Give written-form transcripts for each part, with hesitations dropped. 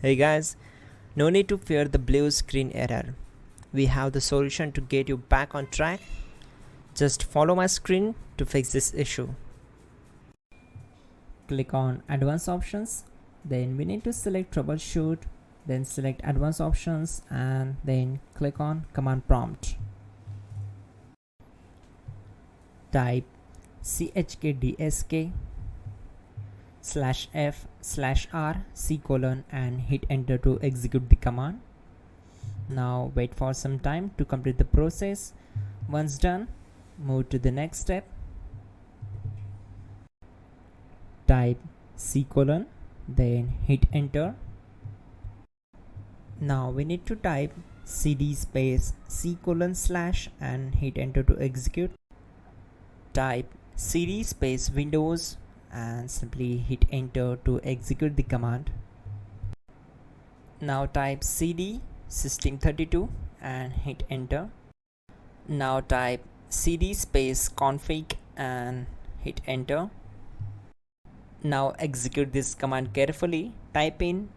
Hey guys, no need to fear the blue screen error. We have the solution to get you back on track. Just follow my screen to fix this issue. Click on Advanced Options, then we need to select Troubleshoot, then select Advanced Options and then click on Command Prompt. Type chkdsk/f/r:" and hit enter to execute the command. Now wait for some time to complete the process. Once done, move to the next step. Type c:, then hit enter. Now we need to type cd space c:/ and hit enter to execute. Type cd space Windows and simply hit enter to execute the command. Now type cd system32 and hit enter. Now type cd space config and hit enter. Now execute this command carefully. Type in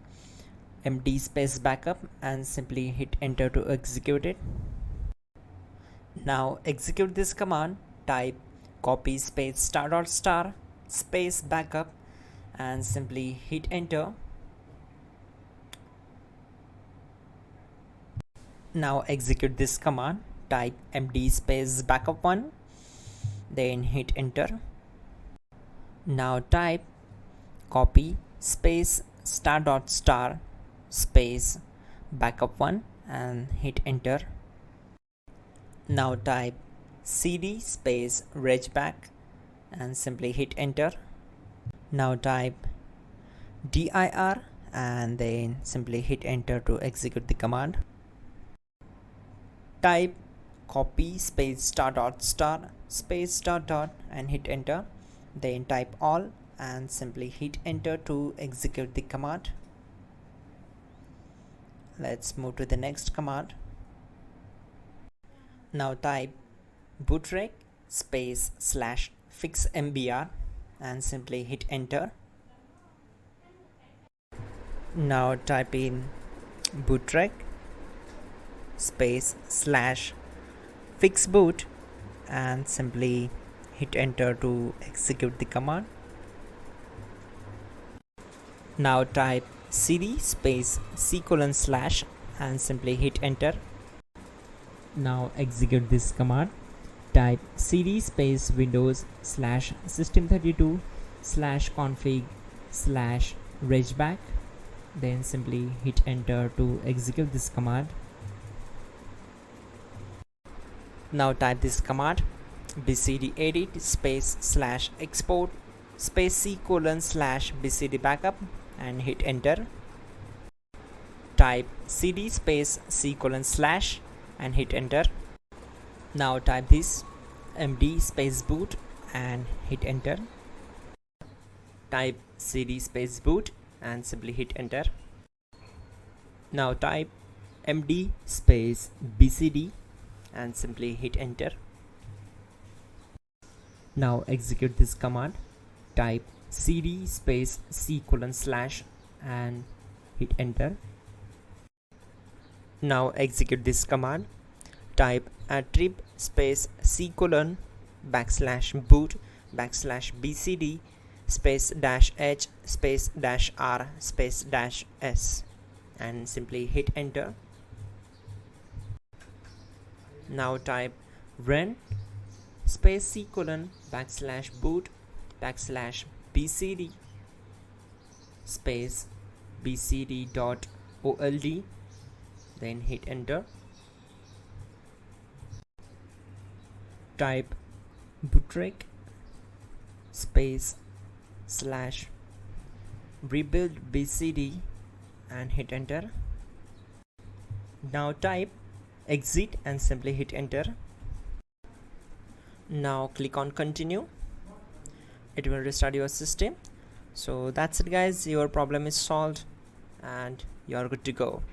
md space backup and simply hit enter to execute it. Now execute this command. Type copy space *** space backup and simply hit enter. Now execute this command. Type md space backup1, then hit enter. Now type copy space *** space backup1 and hit enter. Now type cd space regback and simply hit enter. Now type dir and then simply hit enter to execute the command. Type copy space *** space ... and hit enter. Then type all and simply hit enter to execute the command. Let's move to the next command. Now type bootrec space /fixmbr and simply hit enter. Now type in bootrec space /fixboot and simply hit enter to execute the command. Now type cd space c:/ and simply hit enter. Now execute this command. Type cd space Windows /system32 /config /regback, then simply hit enter to execute this command. Now type this command bcdedit space /export space c:/ bcd backup and hit enter. Type cd space c:/ and hit enter. Now type this md space boot and hit enter. Type cd space boot and simply hit enter. Now type md space bcd and simply hit enter. Now execute this command. Type cd space c:/ and hit enter. Now execute this command. Type attrib space c:/ \boot \bcd space -h space -r space -s and simply hit enter. Now type run space c:/ \boot \bcd space bcd.old, then hit enter. Type bootrec space /rebuild bcd and hit enter. Now type exit and simply hit enter. Now click on continue. It will restart your system. So that's it guys, your problem is solved and you are good to go.